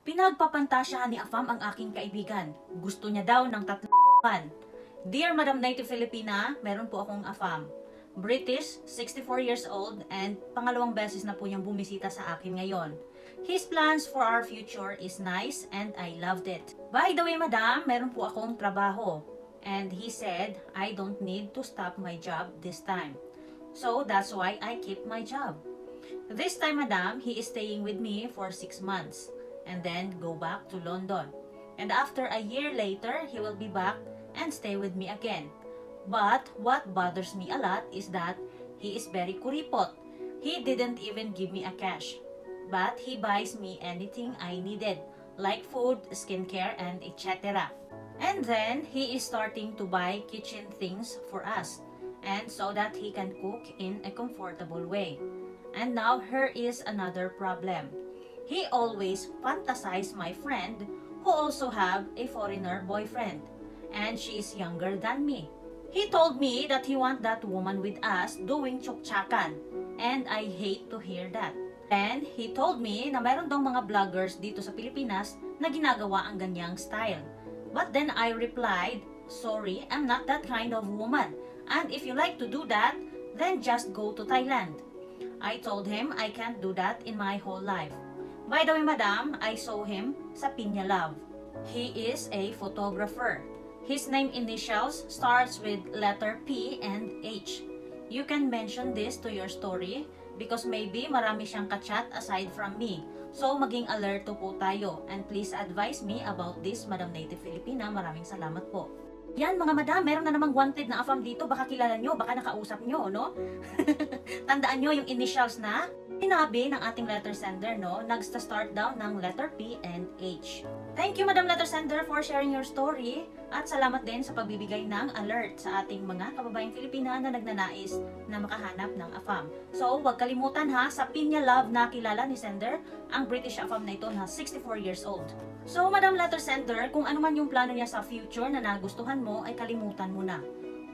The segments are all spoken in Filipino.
Pinagpapantasyahan ni Afam ang aking kaibigan. Gusto niya daw ng 3 Dear Madam Native Filipina, meron po akong Afam. British, 64 years old, and pangalawang beses na po niyang bumisita sa akin ngayon. His plans for our future is nice and I loved it. By the way, Madam, meron po akong trabaho. And he said, I don't need to stop my job this time. So that's why I keep my job. This time, Madam, he is staying with me for 6 months and then go back to London. And after a year later, he will be back and stay with me again. But what bothers me a lot is that he is very kuripot. He didn't even give me a cash. But he buys me anything I needed, like food, skincare, and etc. And then, he is starting to buy kitchen things for us, and so that he can cook in a comfortable way. And now, here is another problem. He always fantasizes my friend who also have a foreigner boyfriend, and she is younger than me. He told me that he want that woman with us doing tsuktsakan, and I hate to hear that. And he told me na meron daw mga vloggers dito sa Pilipinas na ginagawa ang ganyang style. But then I replied, sorry, I'm not that kind of woman. And if you like to do that, then just go to Thailand. I told him I can't do that in my whole life. By the way, Madam, I saw him sa Pinya Love. He is a photographer. His name initials starts with letter P and H. You can mention this to your story because maybe marami siyang kachat aside from me. So, maging alerto po tayo. And please advise me about this, Madam Native Filipina. Maraming salamat po. Yan mga madam, meron na namang wanted na Afam dito. Baka kilala nyo, baka nakausap nyo, no? Tandaan nyo yung initials na sinabi ng ating letter sender, no? Nagsta-start down ng letter P and H. Thank you, Madam Letter Sender, for sharing your story. At salamat din sa pagbibigay ng alert sa ating mga kababayang Filipina na nagnanais na makahanap ng Afam. So, huwag kalimutan ha, sa Pinya Love na kilala ni Sender, ang British Afam na ito na 64 years old. So, Madam Letter Sender, kung ano man yung plano niya sa future na nagustuhan mo, ay kalimutan mo na.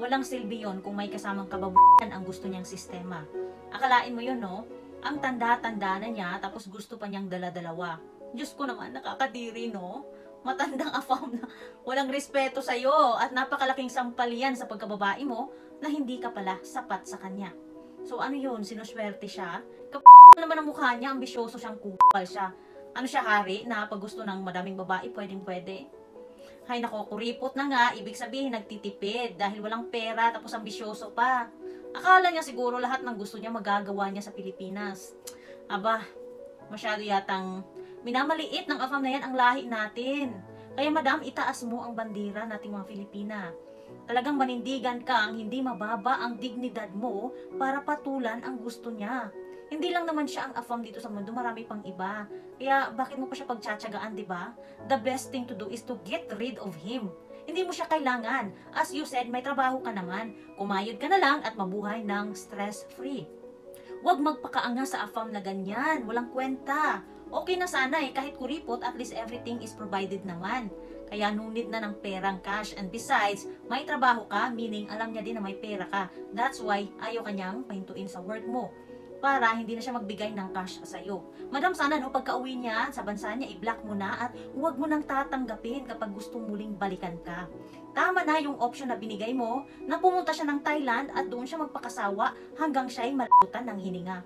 Walang silbi yun kung may kasamang kababuyan ang gusto niyang sistema. Akalain mo yun, no? Ang tanda-tanda na niya, tapos gusto pa niyang dala-dalawa. Diyos ko naman, nakakadiri, no? Matandang Afam na walang respeto sa'yo at napakalaking sampalian sa pagkababae mo na hindi ka pala sapat sa kanya. So ano yun? Sinuswerte siya? Naman ang mukha niya, ambisyoso siyang kupal siya. Ano siya, hari, na pag gusto ng madaming babae, pwedeng-pwede? Hay nako, kuripot na nga, ibig sabihin nagtitipid dahil walang pera tapos ambisyoso pa. Akala niya siguro lahat ng gusto niya magagawa niya sa Pilipinas. Aba, masyado yatang minamaliit ng Afam na yan ang lahi natin. Kaya madam, itaas mo ang bandira nating mga Filipina. Talagang manindigan kang hindi mababa ang dignidad mo para patulan ang gusto niya. Hindi lang naman siya ang Afam dito sa mundo, marami pang iba. Kaya bakit mo pa siya pagtsatsagaan, di ba? The best thing to do is to get rid of him. Hindi mo siya kailangan. As you said, may trabaho ka naman. Kumayod ka na lang at mabuhay ng stress-free. Huwag magpakaanga sa Afam na ganyan. Walang kwenta. Okay na sana kahit kuripot, at least everything is provided naman. Kaya no need na ng perang cash. And besides, may trabaho ka, meaning alam niya din na may pera ka. That's why ayaw kanyang pahintuin sa work mo. Para hindi na siya magbigay ng cash sa iyo. Madam, sana no, pagka-uwi niya sa bansa niya, i-block mo na at huwag mo nang tatanggapin kapag gusto muling balikan ka. Tama na yung option na binigay mo na pumunta siya ng Thailand at doon siya magpakasawa hanggang siya ay malabutan ng hininga.